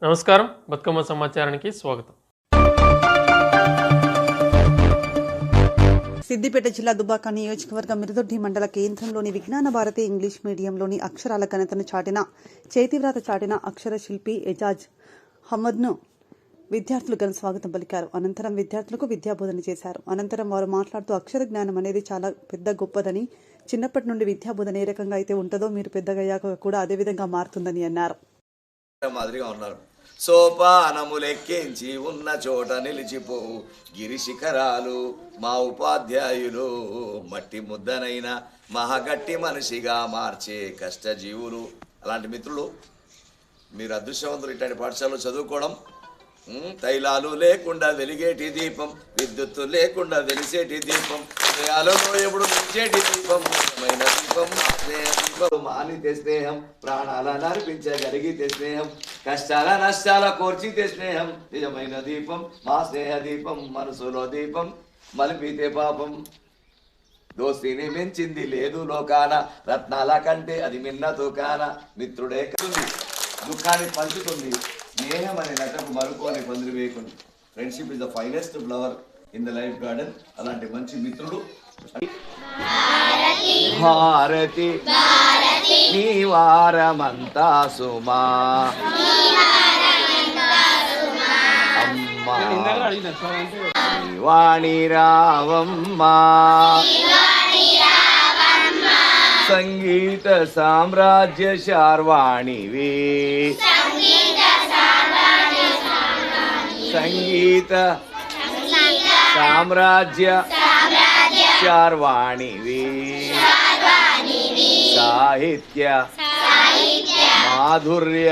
నమస్కారం, బతుకమ్మ సమాచారానికి స్వాగతం. సిద్దిపేట జిల్లా దుబ్బాక నియోజకవర్గం మిరుదొడ్డి మండల కేంద్రంలోని విజ్ఞాన భారతి ఇంగ్లీష్ మీడియంలోని అక్షరాల ఘనతను చాటిన చేతివ్రాత చాటిన అక్షర శిల్పి ఎజాజ్ హమద్ను విద్యార్థులు ఘన స్వాగతం పలికారు. అనంతరం విద్యార్థులకు విద్యాబోధన చేశారు. అనంతరం వారు మాట్లాడుతూ అక్షర జ్ఞానం అనేది చాలా పెద్ద గొప్పదని, చిన్నప్పటి నుండి విద్యాబోధన ఏ రకంగా అయితే ఉంటుందో మీరు పెద్దగయ్యాక కూడా అదే విధంగా మారుతుందని అన్నారు. సోపానములెక్కించి ఉన్న చోట నిలిచిపోవు గిరి శిఖరాలు మా ఉపాధ్యాయులు, మట్టి ముద్దనైన మహాగట్టి మనిషిగా మార్చే కష్టజీవులు. అలాంటి మిత్రులు మీరు అదృష్టవంతులు. ఇట్లాంటి పాఠశాలలో చదువుకోవడం. తైలాలు లేకుండా వెలిగేటి దీపం, విద్యుత్తు లేకుండా వెలిసేటి దీపం, హృదయాలలో ఎప్పుడు నిలిచేటి దీపం, నిజమైన దీపం దీపం. మానితే స్నేహం, ప్రాణాలను అర్పించగలిగితే స్నేహం, కష్టాల నష్టాల కోర్చితే స్నేహం, నిజమైన దీపం మా స్నేహ దీపం, మనసులో దీపం మలిపితే పాపం. దోస్తిని మించింది లేదు లోకాన, రత్నాల కంటే అది మిన్నతో కాన, మిత్రుడే కలుంది దుఃఖాన్ని పంచుతుంది, స్నేహం అనే నటకు మరుకోని పందిరి వేయకుండా. Friendship is the finest flower in the life garden. అలాంటి మంచి మిత్రుడు. భారతి నీ వారమంతా సుమా అమ్మా వాణి రావమ్మా, సంగీత సామ్రాజ్య శార్వాణివి, సంగీత సామ్రాజ్య శార్వాణివి, సాహిత్య మాధుర్య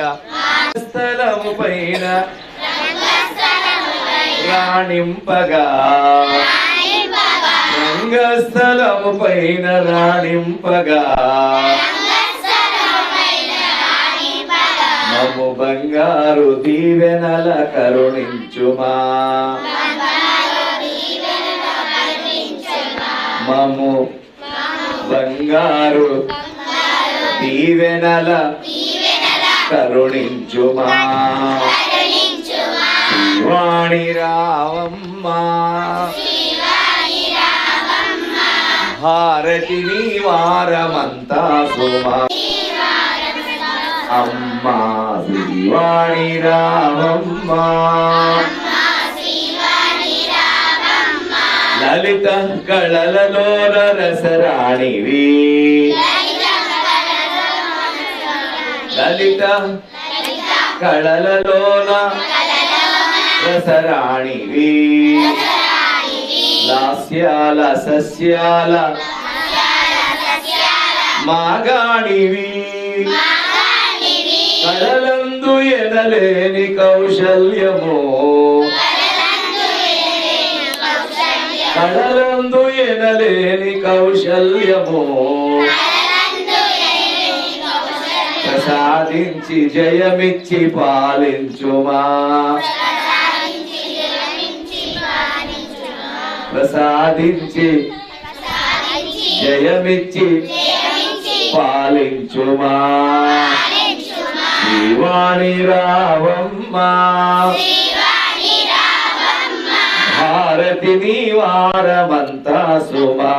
స్థలము పైన రాణింపగా, రంగస్థలము పైన రాణింపగా, మమ్ము బంగారు దీవెనల కరుణించుమా, మమ్ము బంగారు దీవెనల కరుణించుమా, శ్రీవాణి రావమ్మా, భారతి నీ వారమంతా సుమా అమ్మా, శ్రీవాణి రావమ్మా, లలిత కళలలోన రసరాణివి, లలిత కళలలోన రసరాణివి, లాస్యాల సస్యాల మాగాణివి, కళలందు ఎనలేని కౌశల్యము, కళలందు ఎనలేని కౌశల్యము, ప్రసాదించి జయమిచ్చి పాలించుమా, ప్రసాదించి జయమిచ్చి పాలించుమా, శ్రీవాణి రావమ్మా, భారతి నీ వారమంతా సుమా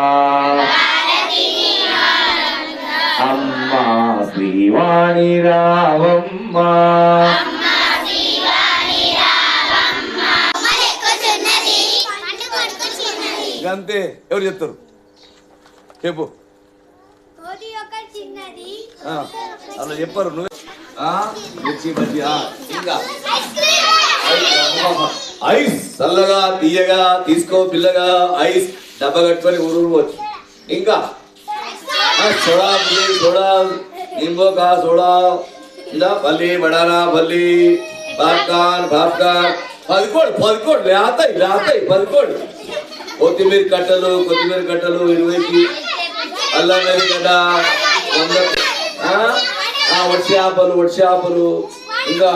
అమ్మా, శ్రీవాణి రావమ్మా. అంతే. ఎవరు చెప్తారు చెప్పు. అలా చెప్పరు. నువ్వు మిర్చి బజ్జీ, ఇంకా ఐస్ చల్లగా తీయగా తీసుకో పిల్లగా, ఐస్ డబ్బా కట్టుకొని ఊరు పోవచ్చు. ఇంకా సోడా సోడా నింబో కా సోడా, ఇంకా పల్లి బడానా పల్లి, పాప్కార్న్ పాప్కార్న్, 10 లేతాయి 10 కొత్తిమీర కట్టలు 20కి, అల్లం వెల్లిగడ్డ, వడిచేపలు, ఇంకా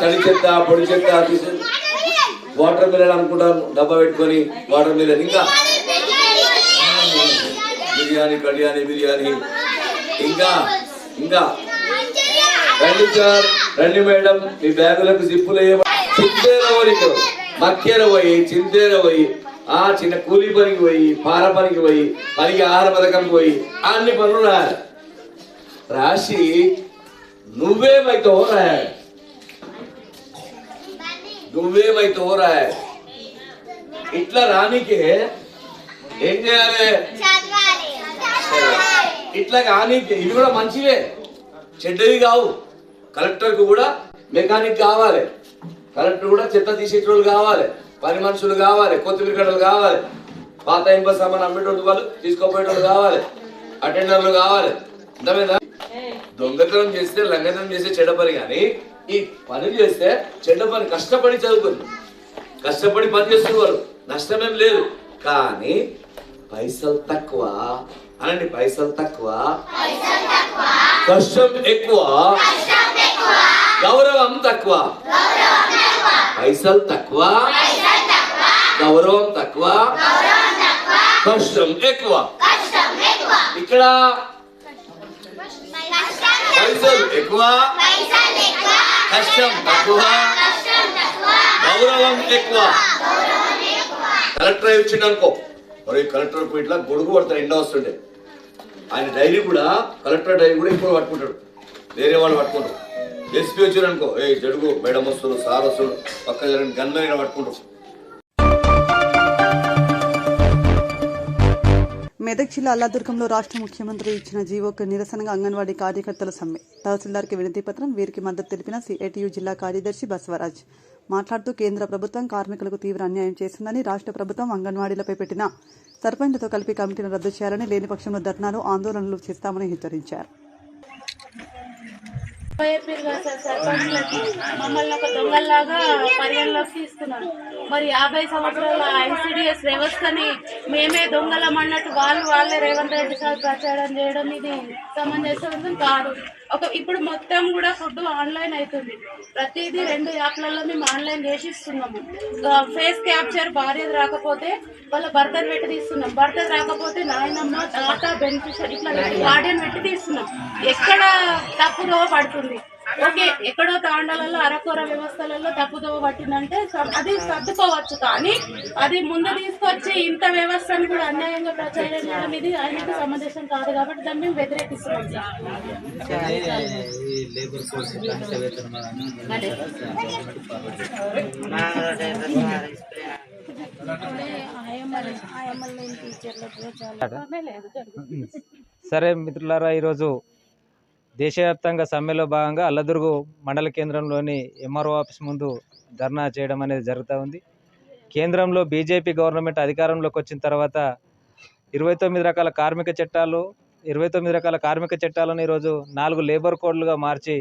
తడి చెత్త పొడి చెత్త తీసి వాటర్ మిలన్ అనుకుంటాను డబ్బా పెట్టుకొని, వాటర్ మిలన్, ఇంకా బిర్యానీ, కళ్యాణి బిర్యానీ, ఇంకా ఇంకా రండి సార్, రండి మేడం, మీ బ్యాగులకు జిప్పులు చింతేర పోయి మక్కేర పోయి చింతేర పోయి చిన్న కూలీ పనికి పోయి పార పనికి పోయి పనికి ఆహార పథకం పోయి అన్ని పనులు రాయాలి. రాసి నువ్వేమైతావో రాయాలి. నువ్వేమైతావో రాయాలి. ఇట్లా రానికే ఏం చేయాలి? ఇట్లా కానీకే ఇవి కూడా మంచివే, చెడ్డవి కావు. కలెక్టర్కు కూడా మెకానిక్ కావాలి, కలెక్టర్ కూడా చెత్త తీసేటోళ్ళు కావాలి, పని మనుషులు కావాలి, కొత్తిమీర కట్టలు కావాలి, పాత ఇంప సామాన్ అమ్మేటోళ్ళు వాళ్ళు తీసుకోపోయేటోళ్ళు కావాలి, అటెండర్లు కావాలి. అర్థమైందా? దొంగతనం చేస్తే లంగతనం చేస్తే చెడ్డ పని, కానీ ఈ పని చేస్తే చెడ్డ పని. కష్టపడి చదువుకుంది, కష్టపడి పని చేస్తున్నారు, నష్టమేం లేదు. కానీ పైసలు తక్కువ అనండి, పైసలు తక్కువ, కష్టం ఎక్కువ, గౌరవం తక్కువ. పైసలు తక్కువ, గౌరవం తక్కువ, కష్టం ఎక్కువ. ఇక్కడ పైసలు ఎక్కువ, కష్టం తక్కువ, గౌరవం ఎక్కువ. కలెక్టర్ వచ్చిండు అనుకో, మరి కలెక్టర్ ఇట్లా గొడుగు పడతారు, ఎండ వస్తుండే. ఆయన డైరీ కూడా, కలెక్టర్ డైరీ కూడా ఇప్పుడు పట్టుకుంటాడు, వేరే వాళ్ళు పట్టుకుంటారు. ఎస్పీ వచ్చారు అనుకో, ఏ జడుగు మేడం వస్తారు, సార్ వస్తారు, పక్క జరగని గన్మెన్ పట్టుకుంటారు. మెదక్ జిల్లా అల్లాదుర్గంలో రాష్ట్ర ముఖ్యమంత్రి ఇచ్చిన జీవోకు నిరసనగా అంగన్వాడీ కార్యకర్తల సమ్మె. తహసీల్దార్కి వినతి పత్రం, వీరికి మద్దతు తెలిపిన సిఐటియు జిల్లా కార్యదర్శి బసవరాజ్ మాట్లాడుతూ కేంద్ర ప్రభుత్వం కార్మికులకు తీవ్ర అన్యాయం చేస్తుందని, రాష్ట్ర ప్రభుత్వం అంగన్వాడీలపై పెట్టిన సర్పంచ్లతో కలిపి కమిటీని రద్దు చేయాలని, లేని పక్షంలో ధర్నాలు ఆందోళనలు చేస్తామని హెచ్చరించారు. మమ్మల్ని ఒక దొంగల్లాగా పరిగణలోకి తీసుకున్నారు. మరి 50 సంవత్సరాల ఐసిడిఎస్ వ్యవస్థని మేమే దొంగలం అన్నట్టు వాళ్ళే రేవంత్ రెడ్డి సార్ ప్రచారం చేయడం ఇది సమంజసం కాదు. ఇప్పుడు మొత్తం కూడా ఫుడ్ ఆన్లైన్ అవుతుంది. ప్రతిదీ 2 యాప్లలో మేము ఆన్లైన్ చేసి ఇస్తున్నాము. ఫేస్ క్యాప్చర్ భార్యది రాకపోతే వాళ్ళ భర్తను పెట్టి తీస్తున్నాం, భర్తది రాకపోతే నాయనమ్మ తాత బెనిఫిషియర్ ఇట్లా గార్డియన్ పెట్టి తీస్తున్నాం. ఎక్కడ తప్పుదో పడుతుంది. ఓకే, ఎక్కడో తాండాలలో అరకొర వ్యవస్థలలో తప్పుదో పట్టిందంటే అది సర్దుకోవచ్చు, కానీ అది ముందు తీసుకొచ్చి ఇంత వ్యవస్థను కూడా అన్యాయంగా ప్రచారం చేయడం ఇది ఆయనకు సమంజసం కాదు. కాబట్టి దాన్ని మేము వ్యతిరేకిస్తున్నాం. సరే మిత్రులారా, ఈరోజు దేశవ్యాప్తంగా సమ్మెలో భాగంగా అల్లదుర్గు మండల కేంద్రంలోని ఎంఆర్ఓ ఆఫీస్ ముందు ధర్నా చేయడం అనేది జరుగుతూ ఉంది. కేంద్రంలో బీజేపీ గవర్నమెంట్ అధికారంలోకి వచ్చిన తర్వాత 29 రకాల కార్మిక చట్టాలను ఈరోజు 4 లేబర్ కోడ్లుగా మార్చి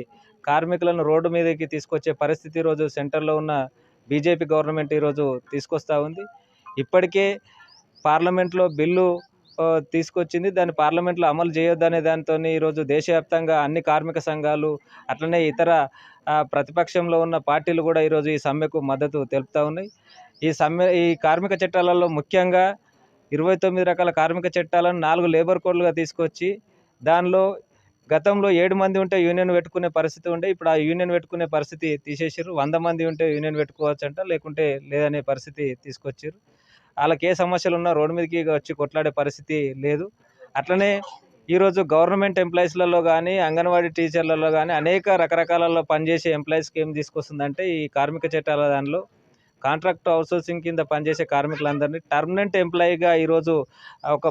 కార్మికులను రోడ్డు మీదకి తీసుకొచ్చే పరిస్థితి ఈరోజు సెంటర్లో ఉన్న బీజేపీ గవర్నమెంట్ ఈరోజు తీసుకొస్తూ ఉంది. ఇప్పటికే పార్లమెంట్లో బిల్లు తీసుకొచ్చింది, దాన్ని పార్లమెంట్లో అమలు చేయొద్దనే దానితో ఈరోజు దేశవ్యాప్తంగా అన్ని కార్మిక సంఘాలు అట్లనే ఇతర ప్రతిపక్షంలో ఉన్న పార్టీలు కూడా ఈరోజు ఈ సమ్మెకు మద్దతు తెలుపుతూ ఉన్నాయి. ఈ కార్మిక చట్టాలలో ముఖ్యంగా 29 రకాల కార్మిక చట్టాలను 4 లేబర్ కోడ్లుగా తీసుకొచ్చి దానిలో గతంలో 7 మంది ఉంటే యూనియన్ పెట్టుకునే పరిస్థితి ఉండే, ఇప్పుడు ఆ యూనియన్ పెట్టుకునే పరిస్థితి తీసేసారు. 100 మంది ఉంటే యూనియన్ పెట్టుకోవచ్చు అంట, లేకుంటే లేదనే పరిస్థితి తీసుకొచ్చారు. వాళ్ళకి ఏ సమస్యలు ఉన్నా రోడ్డు మీదకి వచ్చి కొట్లాడే పరిస్థితి లేదు. అట్లనే ఈరోజు గవర్నమెంట్ ఎంప్లాయీస్లలో కానీ అంగన్వాడీ టీచర్లలో కానీ అనేక రకరకాలలో పనిచేసే ఎంప్లాయీస్కి ఏం తీసుకొస్తుందంటే ఈ కార్మిక చట్టాల దానిలో కాంట్రాక్ట్ అవుట్సోర్సింగ్ కింద పనిచేసే కార్మికులందరినీ పర్మనెంట్ ఎంప్లాయీగా ఈరోజు ఒక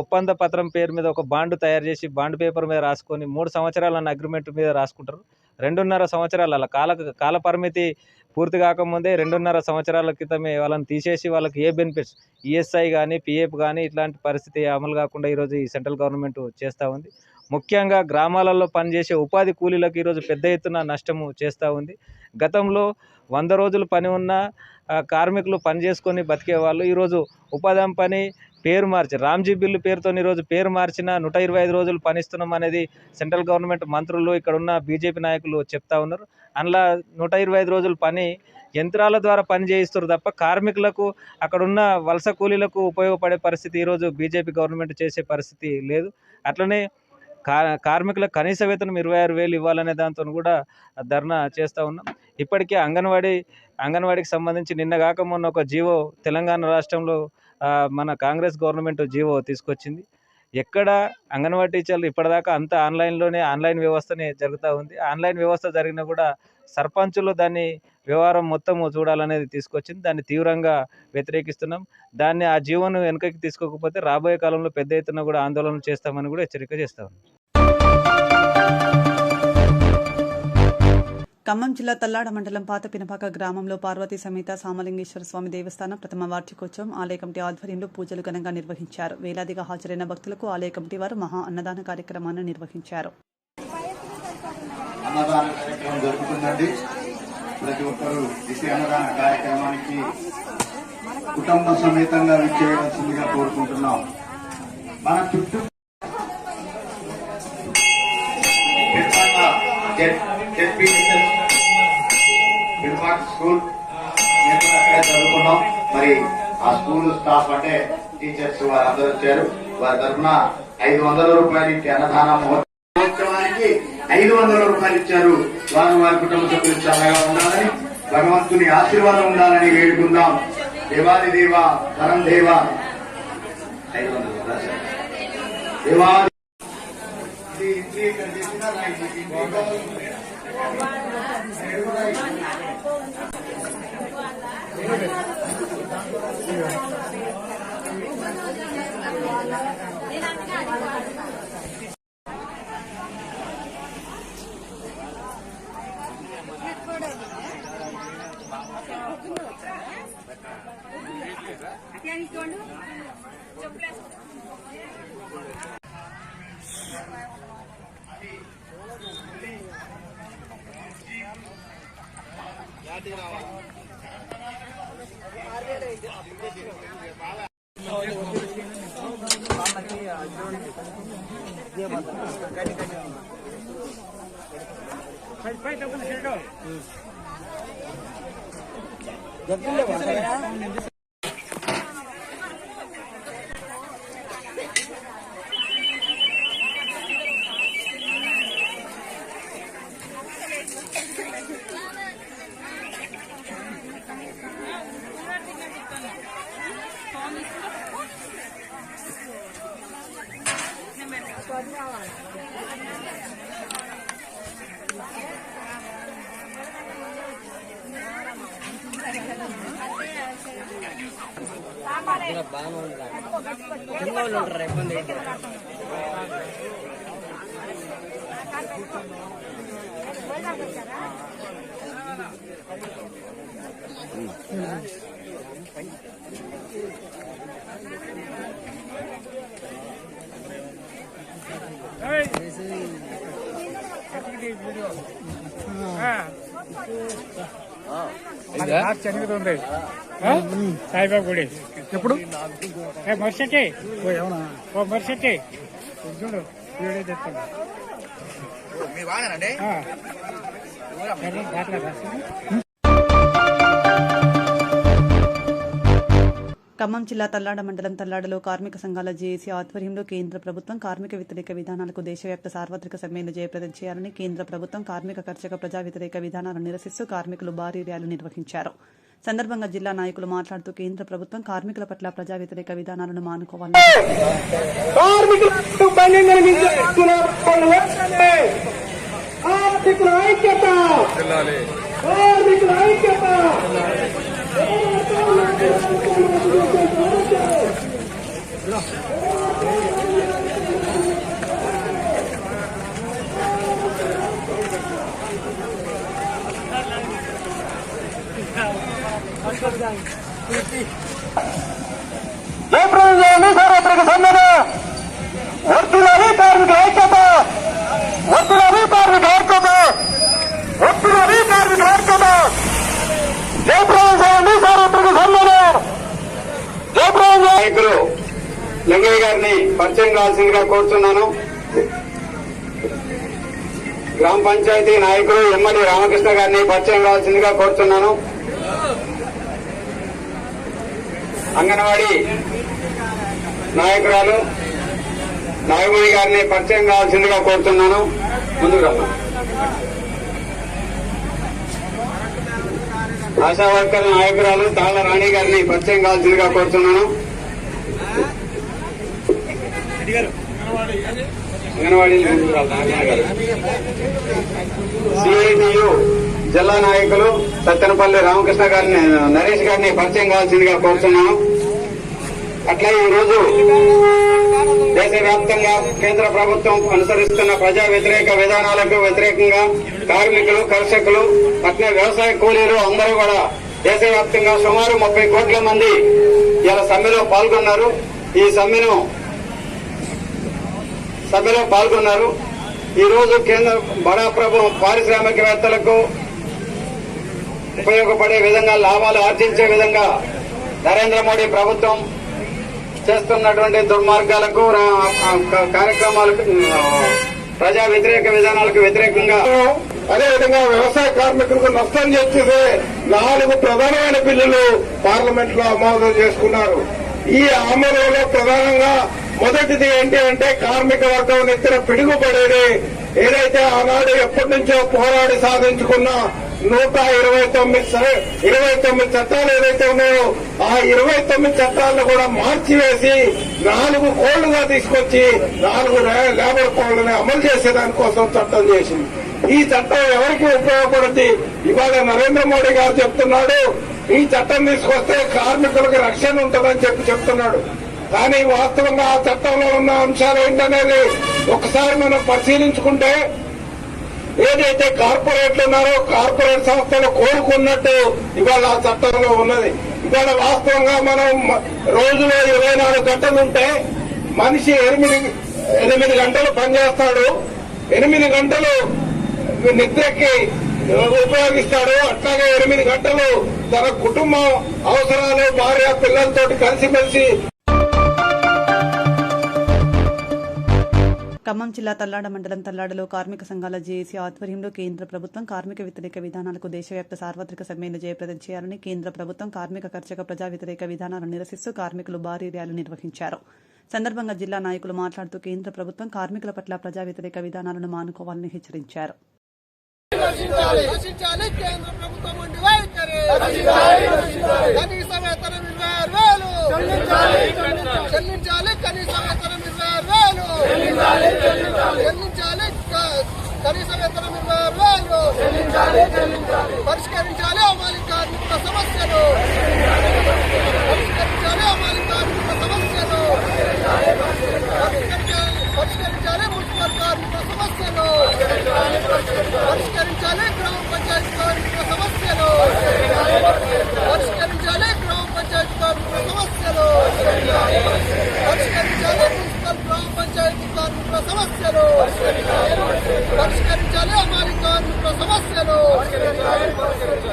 ఒప్పంద పత్రం పేరు మీద ఒక బాండ్ తయారు చేసి బాండ్ పేపర్ మీద రాసుకొని 3 సంవత్సరాల అగ్రిమెంట్ మీద రాసుకుంటారు. 2.5 సంవత్సరాల కాల పరిమితి పూర్తి కాకముందే 2.5 సంవత్సరాల క్రితమే వాళ్ళని తీసేసి వాళ్ళకి ఏ బెనిఫిట్స్ ఈఎస్ఐ కానీ పిఎఫ్ కానీ ఇట్లాంటి పరిస్థితి అమలు కాకుండా ఈరోజు ఈ సెంట్రల్ గవర్నమెంట్ చేస్తూ ఉంది. ముఖ్యంగా గ్రామాలలో పనిచేసే ఉపాధి కూలీలకు ఈరోజు పెద్ద ఎత్తున నష్టము చేస్తూ ఉంది. గతంలో 100 రోజులు పని ఉన్న కార్మికులు పని చేసుకొని బతికేవాళ్ళు ఈరోజు ఉపాధి హామీ పని పేరు మార్చి రామ్జీ బిల్లు పేరుతో ఈరోజు పేరు మార్చిన 125 రోజులు పనిస్తున్నాం అనేది సెంట్రల్ గవర్నమెంట్ మంత్రులు ఇక్కడ ఉన్న బీజేపీ నాయకులు చెప్తా ఉన్నారు. అందులో 125 రోజులు పని యంత్రాల ద్వారా పని చేయిస్తారు తప్ప కార్మికులకు అక్కడున్న వలస కూలీలకు ఉపయోగపడే పరిస్థితి ఈరోజు బీజేపీ గవర్నమెంట్ చేసే పరిస్థితి లేదు. అట్లనే కార్మికులకు కనీస వేతనం 26,000 ఇవ్వాలనే దాంతో కూడా ధర్నా చేస్తూ ఉన్నాం. ఇప్పటికే అంగన్వాడీకి సంబంధించి నిన్న కాక మొన్న ఒక జీవో తెలంగాణ రాష్ట్రంలో మన కాంగ్రెస్ గవర్నమెంట్ జీవో తీసుకొచ్చింది. ఎక్కడ అంగన్వాడీ టీచర్లు ఇప్పటిదాకా అంతా ఆన్లైన్ వ్యవస్థనే జరుగుతూ ఉంది. ఆన్లైన్ వ్యవస్థ జరిగినా కూడా సర్పంచులు దాన్ని వ్యవహారం మొత్తము చూడాలనేది తీసుకొచ్చింది. దాన్ని తీవ్రంగా వ్యతిరేకిస్తున్నాం. ఆ జీవోను వెనుకకి తీసుకోకపోతే రాబోయే కాలంలో పెద్ద ఎత్తున కూడా ఆందోళన చేస్తామని కూడా హెచ్చరిక చేస్తాం. ఖమ్మం జిల్లా తల్లాడ మండలం పాత పినపాక గ్రామంలో పార్వతీ సమేత సామలింగేశ్వర స్వామి దేవస్థానం ప్రథమ వార్షికోత్సవం ఆలయ కమిటీ ఆధ్వర్యంలో పూజలు ఘనంగా నిర్వహించారు. వేలాదిగా హాజరైన భక్తులకు ఆలయ కమిటీ వారు మహా అన్నదాన కార్యక్రమాన్ని నిర్వహించారు. అన్నదాన కార్యక్రమం జరుగుతుందండి. ప్రతి ఒక్కరూ ఇసి అన్నదాన కార్యక్రమానికి కుటుంబ సమేతంగా విచ్చేయవలసిందిగా కోరుకుంటున్నాం. మన చుట్టూ స్కూల్ మేము అక్కడే చదువుకున్నాం. మరి ఆ స్కూల్ స్టాఫ్ అంటే టీచర్స్ వారందరూ వచ్చారు. వారి తరఫున 500 రూపాయలు ఇచ్చి అన్నదాన మహోత్సవానికి 500 రూపాయలు ఇచ్చారు. వారి కుటుంబ సభ్యులు చల్లగా ఉండాలని, భగవంతుని ఆశీర్వాదం ఉండాలని వేడుకుందాం. దేవాది దేవ పరం దేవ 500 దేవాది చనిపోతుంది సాయిబాబా గుడి ఎప్పుడు మరుసటి మరుసటి చూడు వీడియో తెస్తాను. ఖమ్మం జిల్లా తల్లాడ మండలం తల్లాడలో కార్మిక సంఘాల జేఏసీ ఆధ్వర్యంలో కేంద్ర ప్రభుత్వం కార్మిక వ్యతిరేక విధానాలకు దేశవ్యాప్త సార్వత్రిక సమ్మెను జయప్రదం చేయాలని కేంద్ర ప్రభుత్వం కార్మిక కర్షక ప్రజా వ్యతిరేక విధానాలను నిరసిస్తూ కార్మికులు భారీ ర్యాలీ నిర్వహించారు. సందర్భంగా జిల్లా నాయకులు మాట్లాడుతూ కేంద్ర ప్రభుత్వం కార్మికుల పట్ల ప్రజా వ్యతిరేక విధానాలను మానుకోవాలని సార్వత్రిక సమ్మెన వర్తిల్లాలి కార్మికుల ఐక్యత, వర్తిల్లాలి కార్మికుల ఐక్యత, వర్తిల్లాలి కార్మికుల ఐక్యత. జయప్రదం చేయండి సార్వత్రిక సమ్మెన. జయప్రదం నాయకులు లింగయ్య గారిని పరిచయం కావాల్సిందిగా కోరుతున్నాను. గ్రామ పంచాయతీ నాయకులు ఎమ్మెల్యే రామకృష్ణ గారిని పరిచయం కావాల్సిందిగా కోరుతున్నాను. అంగన్వాడీ నాయకురాలు నాగమణి గారిని పరిచయం కావాల్సిందిగా కోరుతున్నాను. ముందుకు రమ్మా. ఆశా వర్కర్ల నాయకురాలు తాళ్ల రాణి గారిని పరిచయం కావాల్సిందిగా కోరుతున్నాను. సిఐటియు జిల్లా నాయకులు సత్తెనపల్లి రామకృష్ణ గారిని నరేష్ గారిని పరిచయం కావాల్సిందిగా కోరుతున్నాను. అట్లా ఈ రోజు దేశవ్యాప్తంగా కేంద్ర ప్రభుత్వం అనుసరిస్తున్న ప్రజా వ్యతిరేక విధానాలకు వ్యతిరేకంగా కార్మికులు, కర్షకులు, అట్లే వ్యవసాయ కూలీలు అందరూ కూడా దేశవ్యాప్తంగా సుమారు 30 కోట్ల మంది ఇలా సమ్మెలో పాల్గొన్నారు. ఈ సమ్మెలో పాల్గొన్నారు. ఈ రోజు కేంద్ర బడా ప్రభుత్వం పారిశ్రామికవేత్తలకు ఉపయోగపడే విధంగా, లాభాలు ఆర్జించే విధంగా నరేంద్ర మోడీ ప్రభుత్వం చేస్తున్నటువంటి దుర్మార్గాలకు, కార్యక్రమాలకు, ప్రజా వ్యతిరేక విధానాలకు వ్యతిరేకంగా, అదేవిధంగా వ్యవసాయ కార్మికులకు నష్టం చేస్తే 4 ప్రధానమైన బిల్లులు పార్లమెంట్ లో ఆమోదం చేసుకున్నారు. ఈ ఆమోదంలో ప్రధానంగా మొదటిది ఏంటి అంటే కార్మిక వర్గం నెత్తిన పిడుగుపడేది ఏదైతే ఆనాడు ఎప్పటి నుంచో పోరాడి సాధించుకున్న 129 చట్టాలు ఏదైతే ఉన్నాయో ఆ 29 చట్టాలను కూడా మార్చివేసి 4 కోళ్లుగా తీసుకొచ్చి 4 లేబర్ కోళ్లని అమలు చేసేదానికోసం చట్టం చేసింది. ఈ చట్టం ఎవరికి ఉపయోగపడుతుంది? ఇవాళ నరేంద్ర మోడీ గారు చెప్తున్నాడు ఈ చట్టం తీసుకొస్తే కార్మికులకు రక్షణ ఉంటుందని చెప్తున్నాడు. కానీ వాస్తవంగా ఆ చట్టంలో ఉన్న అంశాలు ఏంటనేది ఒకసారి మనం పరిశీలించుకుంటే ఏదైతే కార్పొరేట్లు ఉన్నారో కార్పొరేట్ సంస్థలు కోరుకున్నట్టు ఇవాళ ఆ చట్టంలో ఉన్నది. ఇవాళ వాస్తవంగా మనం రోజులో 24 గంటలు ఉంటే మనిషి 8 గంటలు పనిచేస్తాడు, 8 గంటలు నిద్రకి ఉపయోగిస్తాడు. అట్లాగే 8 గంటలు తన కుటుంబం అవసరాలు, భార్య పిల్లలతోటి కలిసిమెలిసి. ఖమ్మం జిల్లా తల్లాడ మండలం తల్లాడలో కార్మిక సంఘాల జేఏసీ ఆధ్వర్యంలో కేంద్ర ప్రభుత్వం కార్మిక వ్యతిరేక విధానాలకు దేశవ్యాప్త సార్వత్రిక సమ్మెను జయప్రదం చేయాలని కేంద్ర ప్రభుత్వం కార్మిక కర్షక ప్రజా వ్యతిరేక విధానాలను నిరసిస్తూ కార్మికులు భారీ ర్యాలీ నిర్వహించారు. సందర్భంగా జిల్లా నాయకులు మాట్లాడుతూ కేంద్ర ప్రభుత్వం కార్మికుల పట్ల ప్రజా వ్యతిరేక విధానాలను మానుకోవాలని హెచ్చరించారు. పరిష్కరించాలి అమాలి కార్మికుల సమస్యలు, పరిష్కరించాలి అమాలి కార్మికుల సమస్యలు, పరిష్కరించాలి మున్సిపల్ కార్మికుల సమస్యలు, పరిష్కరించాలి గ్రామ పంచాయతీ కార్మికుల సమస్యలు, పరిష్కరించాలి గ్రామ పంచాయతీ కార్మికుల సమస్యలు, పరిష్కరించాలి మున్సిపల్ గ్రామ పంచాయతీ కార్మికుల సమస్యలు, పరిష్కరించాలి అమాలి కార్మికుల సమస్యలు,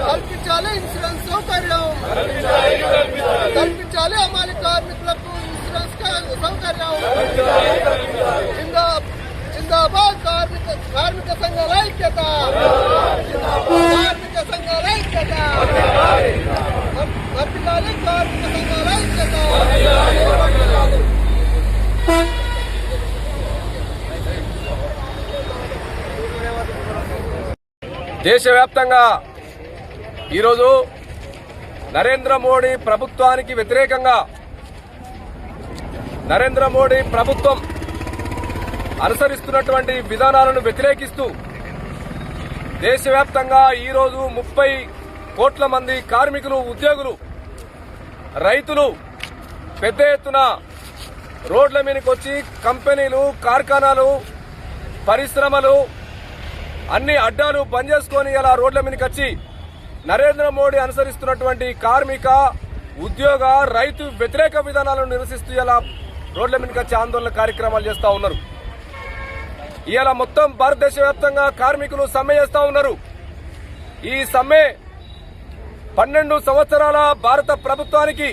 కల్పించాలి ఇన్సూరెన్స్ సౌకర్యం, కల్పించాలి అమాలి కార్మికులకు ఇన్సూరెన్స్ సౌకర్యం. జిందాబాద్ కార్మిక సంఘాల ఐక్యత, కార్మిక సంఘాల ఐక్యత, వర్ధిల్లాలి కార్మిక సంఘాల ఐక్యత. దేశవ్యాప్తంగా ఈరోజు నరేంద్ర మోడీ ప్రభుత్వానికి వ్యతిరేకంగా, నరేంద్ర మోడీ ప్రభుత్వం అనుసరిస్తున్నటువంటి విధానాలను వ్యతిరేకిస్తూ దేశవ్యాప్తంగా ఈరోజు 30 కోట్ల మంది కార్మికులు, ఉద్యోగులు, రైతులు పెద్ద ఎత్తున రోడ్ల మీదకి వచ్చి కంపెనీలు, కార్ఖానాలు, పరిశ్రమలు అన్ని అడ్డాలు బంద్ చేసుకుని ఇలా రోడ్ల మీదకి వచ్చి నరేంద్ర మోడీ అనుసరిస్తున్నటువంటి కార్మిక, ఉద్యోగ, రైతు వ్యతిరేక విధానాలను నిరసిస్తూ ఇలా రోడ్ల మీదకి వచ్చి ఆందోళన కార్యక్రమాలు చేస్తూ ఉన్నారు. ఇవాళ మొత్తం భారతదేశ వ్యాప్తంగా కార్మికులు సమ్మె చేస్తూ ఉన్నారు. ఈ సమ్మె 12 సంవత్సరాల భారత ప్రభుత్వానికి,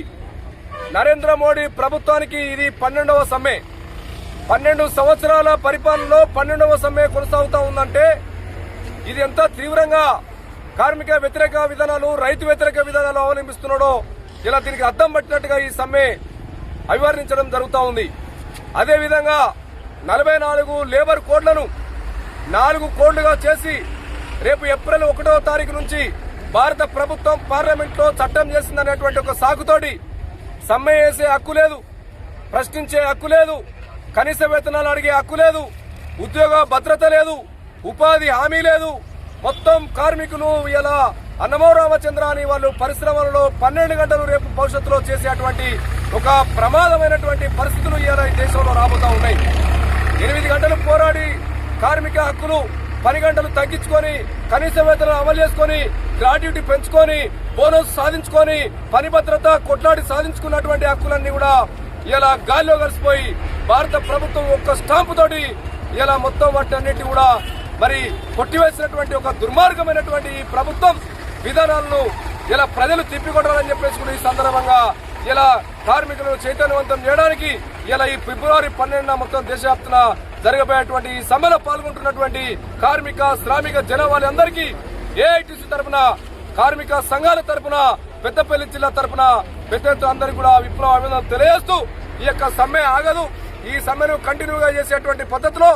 నరేంద్ర మోడీ ప్రభుత్వానికి ఇది 12వ సమ్మె. 12 సంవత్సరాల పరిపాలనలో 12వ సమ్మె కొనసాగుతూ ఉందంటే ఇది ఎంత తీవ్రంగా కార్మిక వ్యతిరేక విధానాలు, రైతు వ్యతిరేక విధానాలు అవలంబిస్తున్నాడో ఇలా దీనికి అద్దం పట్టినట్టుగా ఈ సమ్మె అభివర్ణించడం జరుగుతూ ఉంది. అదేవిధంగా 44 లేబర్ కోడ్లను 4 కోడ్లుగా చేసి రేపు ఏప్రిల్ 1వ తారీఖు నుంచి భారత ప్రభుత్వం పార్లమెంట్ లో చట్టం చేసిందనేటువంటి ఒక సాకుతోటి సమ్మె చేసే హక్కు లేదు, ప్రశ్నించే హక్కు లేదు, కనీస వేతనాలు అడిగే హక్కు లేదు, ఉద్యోగ భద్రత లేదు, ఉపాధి హామీ లేదు. మొత్తం కార్మికులు ఇలా అన్నమో రామచంద్ర అని వాళ్ళు పరిశ్రమలలో 12 గంటలు రేపు భవిష్యత్తులో చేసేటువంటి ఒక ప్రమాదమైనటువంటి పరిస్థితులు ఇలా ఈ దేశంలో రాబోతా ఉన్నాయి. 8 గంటలు పోరాడి కార్మిక హక్కులు 10 గంటలు తగ్గించుకొని కనీస వేతనాలు అమలు చేసుకొని గ్రాట్యుటీ పెంచుకొని బోనస్ సాధించుకొని పని భద్రత కొట్లాడి సాధించుకున్నటువంటి హక్కులన్నీ కూడా ఇలా గాల్లో కలిసిపోయి భారత ప్రభుత్వం ఒక్క స్టాంపు తోటి ఇలా మొత్తం వాటన్నిటి కూడా మరి కొట్టివేసినటువంటి ఒక దుర్మార్గమైనటువంటి ఈ ప్రభుత్వం విధానాలను ఇలా ప్రజలు తిప్పికొట్టాలని చెప్పేసి కూడా ఈ సందర్భంగా ఇలా కార్మికులను చైతన్యవంతం చేయడానికి ఇలా ఈ ఫిబ్రవరి 12న మొత్తం దేశవ్యాప్తంగా జరగబోయేటువంటి ఈ సమ్మెలో పాల్గొంటున్నటువంటి కార్మిక శ్రామిక జనాభాలందరికీ ఏఐటీసీ తరఫున కార్మిక సంఘాల తరఫున పెద్దపల్లి జిల్లా తరఫున పెద్ద ఎత్తున అందరికీ కూడా విప్లవ అభినందనలు తెలియజేస్తూ ఈ యొక్క సమ్మె ఆగదు. ఈ సమ్మెను కంటిన్యూగా చేసేటువంటి పద్ధతిలో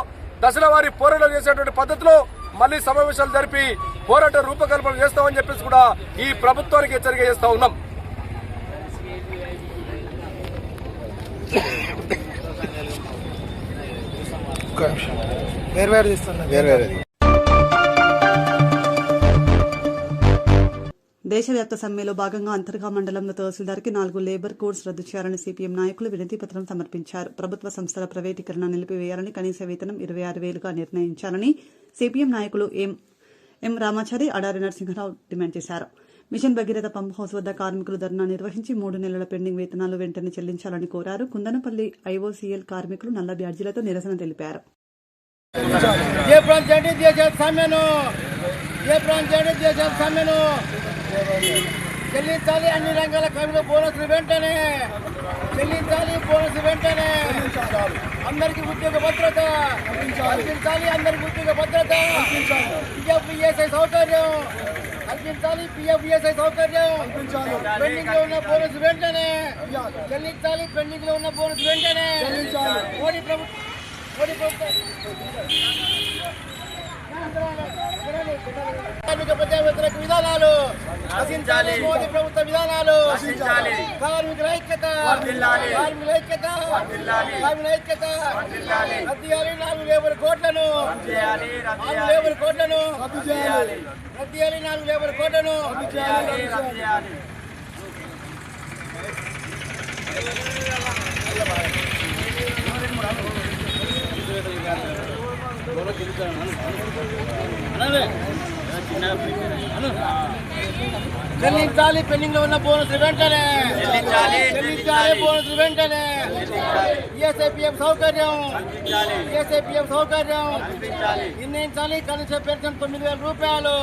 దశల వారి పోరాటం చేసేటువంటి పద్ధతిలో మళ్లీ సమావేశాలు జరిపి పోరాట రూపకల్పన చేస్తామని చెప్పేసి కూడా ఈ ప్రభుత్వానికి హెచ్చరిక చేస్తా ఉన్నాం. దేశవ్యాప్త సమ్మెలో భాగంగా అంతర్గా మండలంలో తహసీల్దార్కి 4 లేబర్ కోడ్స్ రద్దు చేయాలని సిపిఎం నాయకులు వినతి పత్రం సమర్పించారు. ప్రభుత్వ సంస్థల ప్రైవేటీకరణ నిలిపివేయాలని, కనీస వేతనం 26,000గా నిర్ణయించాలని సిపిఎం నాయకులు ఎం రామాచారి, అడారి నరసింహరావు డిమాండ్ చేశారు. మిషన్ భగీరథ పంప్ హౌస్ వద్ద కార్మికులు ధర్నా నిర్వహించి 3 నెలల పెండింగ్ వేతనాలు వెంటనే చెల్లించాలని కోరారు. కుందనపల్లి ఐఓసీఎల్ కార్మికులు నల్ల బ్యాడ్జీలతో నిరసన తెలిపారు. చెల్లించాలి, అన్ని రంగాల కార్మికుల బోనస్లు వెంటనే చెల్లించాలి, బోనస్ వెంటనే అందరికీ ఉద్యోగ భద్రత కల్పించాలి, అందరికీ ఉద్యోగ భద్రత పిఎఫ్ఈఎస్ఐ సౌకర్యం కల్పించాలి, పిఎఫ్ఈఎస్ఐ సౌకర్యం పెండింగ్ లో ఉన్న బోనస్ వెంటనే చెల్లించాలి, పెండింగ్ లో ఉన్న బోనస్ వెంటనే మోడీ ప్రభుత్వం కార్మిక ప్రజా వ్యతిరేక విధానాలు నశించాలి, మోదీ ప్రభుత్వ విధానాలు కార్మికుల ఐక్యత, కార్మికుల ఐక్యత, కార్మికుల ఐక్యత రద్దు చేయాలి. 4 లేబర్ కోట్లను రద్దు చేయాలి, 4 లేబర్ కోట్లను రద్దు చేయాలి. చెల్లించాలి, పెండింగ్ లో ఉన్న బోనస్ వెంటనే చెల్లించాలి, బోనస్ వెంటనే ఈఎస్ఐపిఎఫ్ సౌకర్యం నిర్ణయించాలి. కనీస పెన్షన్ 9,000 రూపాయలు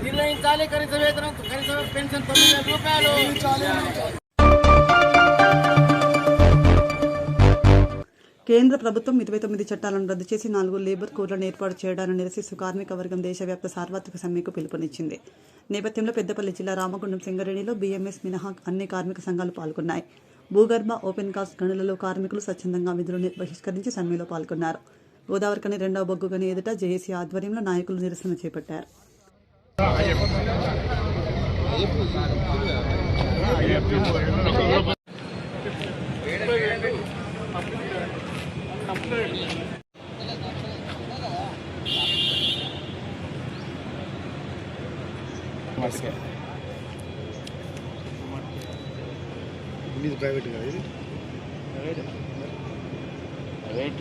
నిర్ణయించాలి, కనీస వేతనం కనీస పెన్షన్ 9,000 రూపాయలు. కేంద్ర ప్రభుత్వం 29 చట్టాలను రద్దు చేసి 4 లేబర్ కోడ్లను ఏర్పాటు చేయడాన్ని నిరసిస్తూ కార్మిక వర్గం దేశవ్యాప్త సార్వత్రిక సమ్మెకు పిలుపునిచ్చింది. నేపథ్యంలో పెద్దపల్లి జిల్లా రామగుండం సింగరేణిలో బీఎంఎస్ మినహా అన్ని కార్మిక సంఘాలు పాల్గొన్నాయి. భూగర్భ ఓపెన్ కాస్ట్ గనులలో కార్మికులు స్వచ్ఛందంగా విధులు బహిష్కరించి సమ్మెలో పాల్గొన్నారు. గోదావరికని 2వ బొగ్గు గని ఎదుట జేఏసీ ఆధ్వర్యంలో నాయకులు నిరసన చేపట్టారు. ప్రైవేట్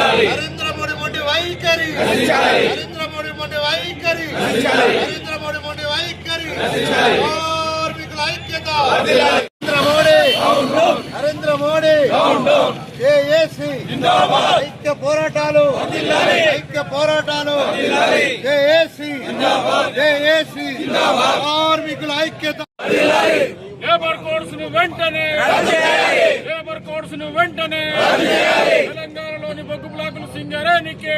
నరేంద్ర మోడీ వైఖరి, నరేంద్ర మోడీ వైఖరి, నరేంద్ర మోడీ వైఖరి, కార్మికుల ఐక్యత, నరేంద్ర మోడీ జేఏసీ ఐక్య పోరాటాలు, ఐక్య ఐక్య పోరాటాలు జేఏసీ జేఏసీ కార్మికుల ఐక్యత లేబర్ కోడ్స్ ను వెంటనే లేబర్ కోడ్స్ ను వెంటనే తెలంగాణలోని బొగ్గు బ్లాకులు సింగరేణికి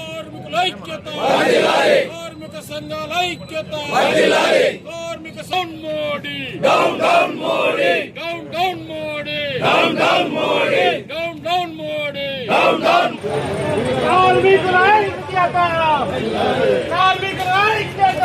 కార్మికుల ఐక్యత కార్మిక సంఘాల ఐక్యత కార్మిక సంఘ Modi down down Modi down down Modi down down Modi down down Modi down down కార్మికుల ఐక్యత కార్మికుల ఐక్యత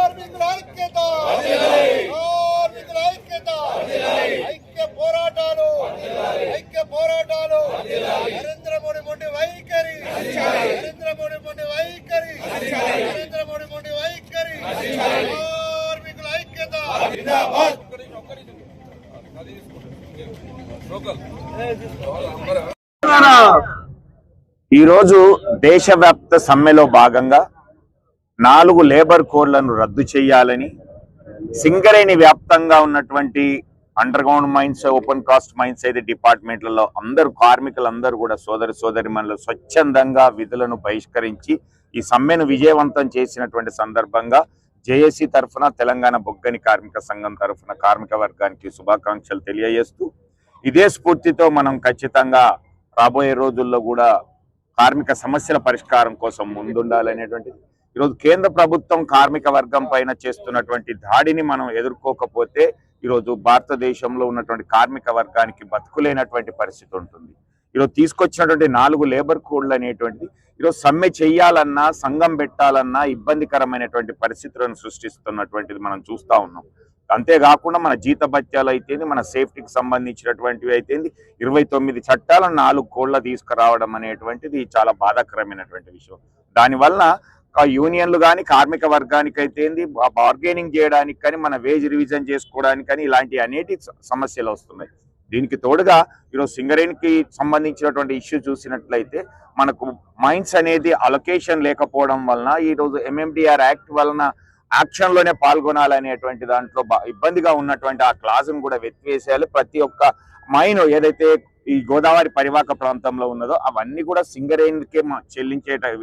కార్మికుల ఐక్యత కార్మికుల ఐక్యత ఐక్య పోరాటాలు నరేంద్ర మోడీ మొండి వైఖరి నరేంద్ర మోడీ మొండి వైఖరి నరేంద్ర మోడీ మొండి వైఖరి కార్మికుల ఐక్యత ఈరోజు దేశవ్యాప్త సమ్మెలో భాగంగా 4 లేబర్ కోడ్లను రద్దు చేయాలని సింగరేణి వ్యాప్తంగా ఉన్నటువంటి underground mines, open cast mines అయితే డిపార్ట్మెంట్లలో అందరూ కార్మికులందరూ కూడా సోదరిమణులు స్వచ్ఛందంగా విధులను బహిష్కరించి ఈ సమ్మెను విజయవంతం చేసినటువంటి సందర్భంగా జేఏసీ తరఫున తెలంగాణ బొగ్గని కార్మిక సంఘం తరఫున కార్మిక వర్గానికి శుభాకాంక్షలు తెలియజేస్తూ ఇదే స్ఫూర్తితో మనం ఖచ్చితంగా రాబోయే రోజుల్లో కూడా కార్మిక సమస్యల పరిష్కారం కోసం ముందుండాలనేటువంటిది. ఈరోజు కేంద్ర ప్రభుత్వం కార్మిక వర్గం పైన చేస్తున్నటువంటి దాడిని మనం ఎదుర్కోకపోతే ఈరోజు భారతదేశంలో ఉన్నటువంటి కార్మిక వర్గానికి బతుకులేనటువంటి పరిస్థితి ఉంటుంది. ఈరోజు తీసుకొచ్చినటువంటి 4 లేబర్ కోడ్లు అనేటువంటిది ఈరోజు సమ్మె చేయాలన్నా, సంఘం పెట్టాలన్నా ఇబ్బందికరమైనటువంటి పరిస్థితులను సృష్టిస్తున్నటువంటిది మనం చూస్తూ ఉన్నాం. అంతేకాకుండా మన జీతభత్యాలు అయితేంది, మన సేఫ్టీకి సంబంధించినటువంటివి అయితేంది 29 చట్టాలను 4 కోడ్ల తీసుకురావడం అనేటువంటిది చాలా బాధాకరమైనటువంటి విషయం. దానివల్ల యూనియన్లు కానీ కార్మిక వర్గానికి అయితేంది బార్గెనింగ్ చేయడానికి కానీ, మన వేజ్ రివిజన్ చేసుకోవడానికి కానీ ఇలాంటి అనేటి సమస్యలు వస్తున్నాయి. దీనికి తోడుగా ఈరోజు సింగరేణికి సంబంధించినటువంటి ఇష్యూ చూసినట్లయితే మనకు మైన్స్ అనేది అలొకేషన్ లేకపోవడం వలన ఈరోజు MMDR యాక్ట్ వలన యాక్షన్లోనే పాల్గొనాలనేటువంటి దాంట్లో ఇబ్బందిగా ఉన్నటువంటి ఆ క్లాజ్ను కూడా వెతివేసేయాలి. ప్రతి ఒక్క మైన్ ఏదైతే ఈ గోదావరి పరివాహక ప్రాంతంలో ఉన్నదో అవన్నీ కూడా సింగరేణికే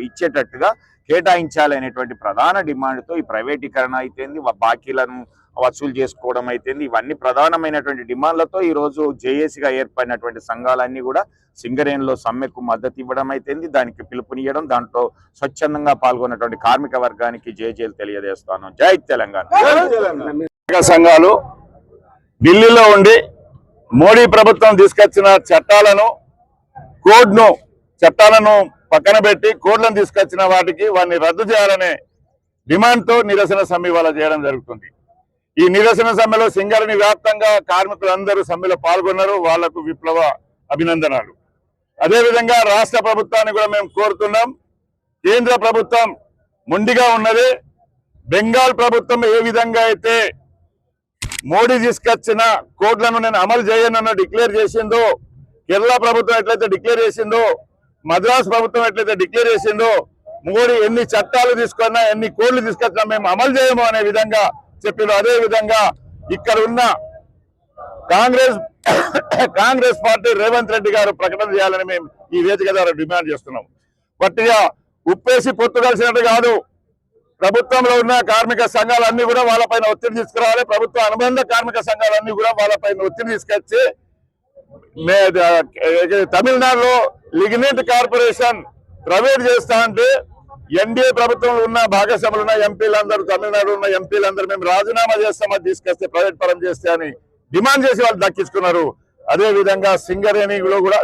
ఇచ్చేటట్టుగా కేటాయించాలనేటువంటి ప్రధాన డిమాండ్తో ఈ ప్రైవేటీకరణ అయితేంది, బాకీలను వసూలు చేసుకోవడం అయితేంది, ఇవన్నీ ప్రధానమైనటువంటి డిమాండ్లతో ఈరోజు జేఏసీగా ఏర్పడినటువంటి సంఘాలన్నీ కూడా సింగరేణిలో సమ్మెకు మద్దతు ఇవ్వడం అయితేంది, దానికి పిలుపునియడం, దాంట్లో స్వచ్ఛందంగా పాల్గొన్నటువంటి కార్మిక వర్గానికి జేజేలు తెలియజేస్తాను. జై తెలంగాణ. సంఘాలు ఢిల్లీలో ఉండి మోడీ ప్రభుత్వం తీసుకొచ్చిన చట్టాలను పక్కన పెట్టి కోడ్లను తీసుకొచ్చిన వాటిని రద్దు చేయాలనే డిమాండ్తో నిరసన సమ్మె ఇవాళ చేయడం జరుగుతుంది. ఈ నిరసన సమ్మెలో సింగరేణి వ్యాప్తంగా కార్మికులందరూ సమ్మెలో పాల్గొన్నారు. వాళ్లకు విప్లవ అభినందనలు. అదేవిధంగా రాష్ట్ర ప్రభుత్వాన్ని కూడా మేము కోరుతున్నాం. కేంద్ర ప్రభుత్వం మొండిగా ఉన్నది. బెంగాల్ ప్రభుత్వం ఏ విధంగా అయితే మోడీ తీసుకొచ్చిన కోడ్లను నేను అమలు చేయనన్న డిక్లేర్ చేసిందో, కేరళ ప్రభుత్వం ఎట్లయితే డిక్లేర్ చేసిందో, మద్రాస్ ప్రభుత్వం ఎట్లయితే డిక్లేర్ చేసిందో, మోడీ ఎన్ని చట్టాలు తీసుకున్నా, ఎన్ని కోడ్లు తీసుకొచ్చినా మేము అమలు చేయము అనే విధంగా చెప్పారు. అదే విధంగా ఇక్కడ ఉన్న కాంగ్రెస్ పార్టీ రేవంత్ రెడ్డి గారు ప్రకటన చేయాలని మేము ఈ వేదిక ద్వారా డిమాండ్ చేస్తున్నాం. గట్టిగా ఉప్పేసి పొత్తు కలిసినట్టు కాదు. ప్రభుత్వంలో ఉన్న కార్మిక సంఘాలన్నీ కూడా వాళ్ళపైన ఒత్తిడి తీసుకురావాలి. ప్రభుత్వ అనుబంధ కార్మిక సంఘాలన్నీ కూడా వాళ్ళపైన ఒత్తిడి తీసుకొచ్చి తమిళనాడులో లిగ్నైట్ కార్పొరేషన్ ప్రైవేట్ చేస్తా అంటే ఎన్డీఏ ప్రభుత్వంలో ఉన్న భాగస్వాములు ఉన్న ఎంపీలందరూ, తమిళనాడు ఉన్న ఎంపీలందరూ మేము రాజీనామా చేస్తామని తీసుకొస్తే ప్రైవేట్ పరం చేస్తే అని డిమాండ్ చేసి వాళ్ళు దక్కించుకున్నారు. అదే విధంగా సింగరేణిలో కూడా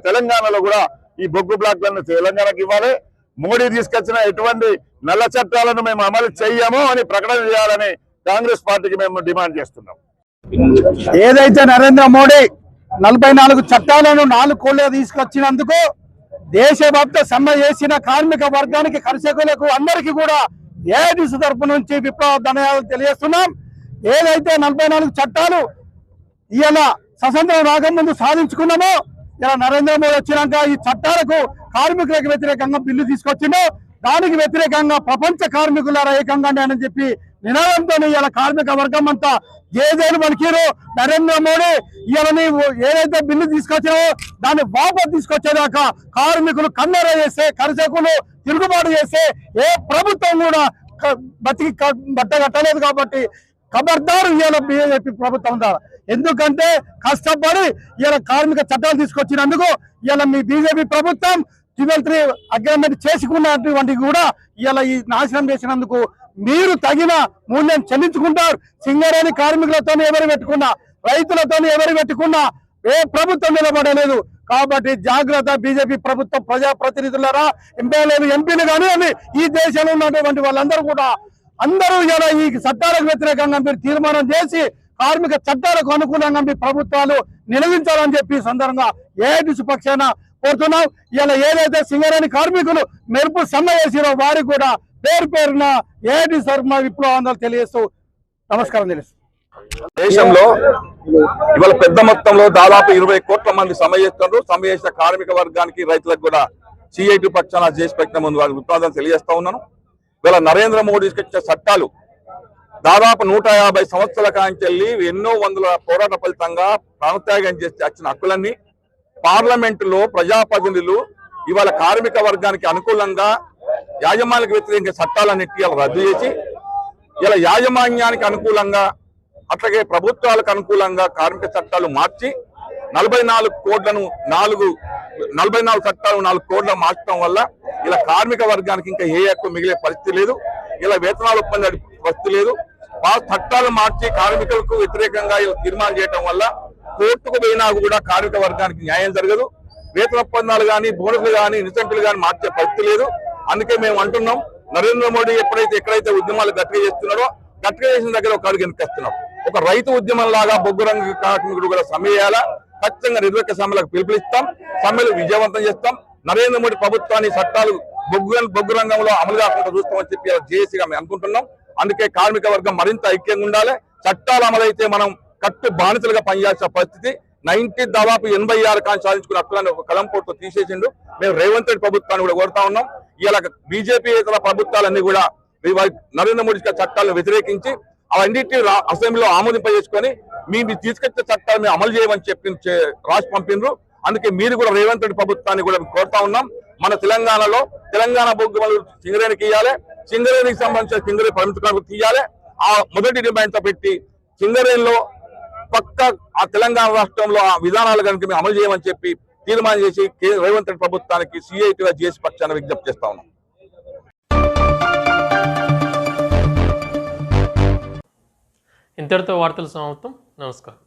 తెలంగాణలో కూడా ఈ బొగ్గు బ్లాక్లను తెలంగాణకు ఇవ్వాలి. మోడీ తీసుకొచ్చిన ఎటువంటి నల్ల చట్టాలను మేము అమలు చెయ్యము అని ప్రకటన చేయాలని కాంగ్రెస్ పార్టీకి మేము డిమాండ్ చేస్తున్నాం. ఏదైతే నరేంద్ర మోడీ 44 చట్టాలను 4 కోళ్లుగా తీసుకొచ్చినందుకు దేశవ్యాప్త సమ్మె చేసిన కార్మిక వర్గానికి, కర్షకులకు అందరికీ కూడా ఏఐటీసీ తరపు నుంచి విప్లవ ధన్యవాదాలు తెలియజేస్తున్నాం. ఏదైతే 44 చట్టాలు ఇవాళ స్వతంత్రం రాకముందు సాధించుకున్నామో, ఇలా నరేంద్ర మోడీ వచ్చినాక ఈ చట్టాలకు కార్మికులకు వ్యతిరేకంగా బిల్లు తీసుకొచ్చిందో దానికి వ్యతిరేకంగా ప్రపంచ కార్మికుల ఏకంగా అని చెప్పి నినాదంతో ఇవాళ కార్మిక వర్గం అంతా జేజేలు పలికిరు. నరేంద్ర మోడీ ఇవాళ నీవు ఏదైతే బిల్లు తీసుకొచ్చావో దాన్ని వాపసు తీసుకొచ్చేదాకా కార్మికులు కన్నెర చేస్తే, కర్షకులు తిరుగుబాటు చేస్తే ఏ ప్రభుత్వం కూడా బతికి బట్ట కట్టలేదు. కాబట్టి ఖబర్దారు ఇవాళ బీజేపీ ప్రభుత్వం ద్వారా. ఎందుకంటే కష్టపడి ఇవాళ కార్మిక చట్టాలు తీసుకొచ్చినందుకు ఇవాళ మీ బీజేపీ ప్రభుత్వం 3 అగ్రిమెంట్ చేసుకున్నటువంటి కూడా ఇవాళ ఈ నాశనం చేసినందుకు మీరు తగిన మూల్యం చెల్లించుకుంటారు. సింగరేణి కార్మికులతో ఎవరు పెట్టుకున్నా, రైతులతో ఎవరు పెట్టుకున్నా ఏ ప్రభుత్వం నిలబడలేదు. కాబట్టి జాగ్రత్త బీజేపీ ప్రభుత్వం, ప్రజాప్రతినిధులరా, ఎమ్మెల్యేలు, ఎంపీలు కానీ ఈ దేశంలో ఉన్నటువంటి వాళ్ళందరూ కూడా అందరూ ఇలా ఈ చట్టాలకు వ్యతిరేకంగా మీరు తీర్మానం చేసి కార్మిక చట్టాలకు అనుకూలంగా మీ ప్రభుత్వాలు నిలదించాలని చెప్పి సందర్భంగా ఏఐటీసీ పక్షాన కోరుతున్నాం. ఇలా ఏదైతే సింగరేణి కార్మికులు మెరుపు సమ్మె చేసిరో వారికి కూడా పేరు పేరున ఏఐటీసీ తరఫున విప్లవాందోళన తెలియజేస్తూ నమస్కారం తెలుసు. దేశంలో ఇవాళ పెద్ద మొత్తంలో దాదాపు 20 కోట్ల మంది సమ్మె చేస్తున్నారు. సమ్మె చేసిన కార్మిక వర్గానికి, రైతులకు కూడా సిఐటి పక్షాన చేసి పెట్టిన ముందు వారికి విప్లవాందోళన తెలియజేస్తా ఉన్నాను. ఇవాళ నరేంద్ర మోడీ తీసుకొచ్చిన చట్టాలు దాదాపు 150 సంవత్సరాల కాంచెల్లి ఎన్నో వందల పోరాట ఫలితంగా ప్రాణత్యాగం చేసి వచ్చిన హక్కులన్నీ పార్లమెంటులో ప్రజాప్రతినిధులు ఇవాళ కార్మిక వర్గానికి అనుకూలంగా యాజమాన్యానికి వ్యతిరేకంగా చట్టాలన్నిటి రద్దు చేసి ఇలా యాజమాన్యానికి అనుకూలంగా అట్లాగే ప్రభుత్వాలకు అనుకూలంగా కార్మిక చట్టాలు మార్చి 44 కోట్లను 44 చట్టాలు 4 కోట్ల మార్చడం వల్ల ఇలా కార్మిక వర్గానికి ఇంకా ఏ హక్కు మిగిలే పరిస్థితి లేదు. ఇలా వేతనాలు ఒప్పంద పరిస్థితి లేదు. చట్టాలు మార్చి కార్మికులకు వ్యతిరేకంగా ఇలా తీర్మానం చేయడం వల్ల కోర్టుకు పోయినా కూడా కార్మిక వర్గానికి న్యాయం జరగదు. వేతన ఒప్పందాలు కానీ, బోనస్లు కానీ, ఇన్సెంటివ్లు కానీ మార్చే పరిస్థితి లేదు. అందుకే మేము అంటున్నాం, నరేంద్ర మోడీ ఎక్కడైతే ఉద్యమాలు గట్టిగా చేస్తున్నాడో గట్టిగా చేసిన దగ్గర ఒక అడుగు వెనకేస్తున్నాం. ఒక రైతు ఉద్యమం లాగా బొగ్గు రంగ కార్మికుడు కూడా సమ్మె చేయాలా, ఖచ్చితంగా నిర్వహక సమ్మెలకు పిలుపునిస్తాం, సమ్మెలు విజయవంతం చేస్తాం. నరేంద్ర మోడీ ప్రభుత్వాన్ని చట్టాలు బొగ్గు రంగంలో అమలు కాకుండా చూస్తామని చెప్పి జేఏసీగా మేము అనుకుంటున్నాం. అందుకే కార్మిక వర్గం మరింత ఐక్యంగా ఉండాలి. చట్టాలు అమలైతే మనం కట్టు బానిసలుగా పనిచేయాల్సిన పరిస్థితి. దాదాపు 86 కానీ సాధించుకున్న హక్కులను ఒక కలంపోటుతో తీసేసిండు. మేము రేవంత్ రెడ్డి ప్రభుత్వాన్ని కూడా కోరుతా ఉన్నాం. ఇలా బీజేపీ ఇతర ప్రభుత్వాలన్నీ కూడా నరేంద్ర మోడీ చట్టాలను వ్యతిరేకించి అవన్నింటినీ అసెంబ్లీలో ఆమోదింపజేసుకొని మీరు తీసుకొచ్చే చట్టాలు మేము అమలు చేయమని చెప్పి రాసి పంపినరు. అందుకే మీరు కూడా రేవంత్ రెడ్డి ప్రభుత్వాన్ని కూడా కోరుతా ఉన్నాం. మన తెలంగాణలో తెలంగాణ బొగ్గు సింగరేణికి ఇవ్వాలి, సింగరేణికి సంబంధించిన సింగరేణి పరిమితి తీయాలి. ఆ మొదటి డిమాండ్తో పెట్టి సింగరేణిలో పక్క ఆ తెలంగాణ రాష్ట్రంలో ఆ విధానాలు కనుక మేము అమలు చేయమని చెప్పి తీర్మానం చేసి రేవంత్ రెడ్డి ప్రభుత్వానికి సిఐటిగా చేసి పక్షాన విజ్ఞప్తి చేస్తా ఉన్నాం. ఇంతటితో వార్తలు సమాప్తం. నమస్కారం.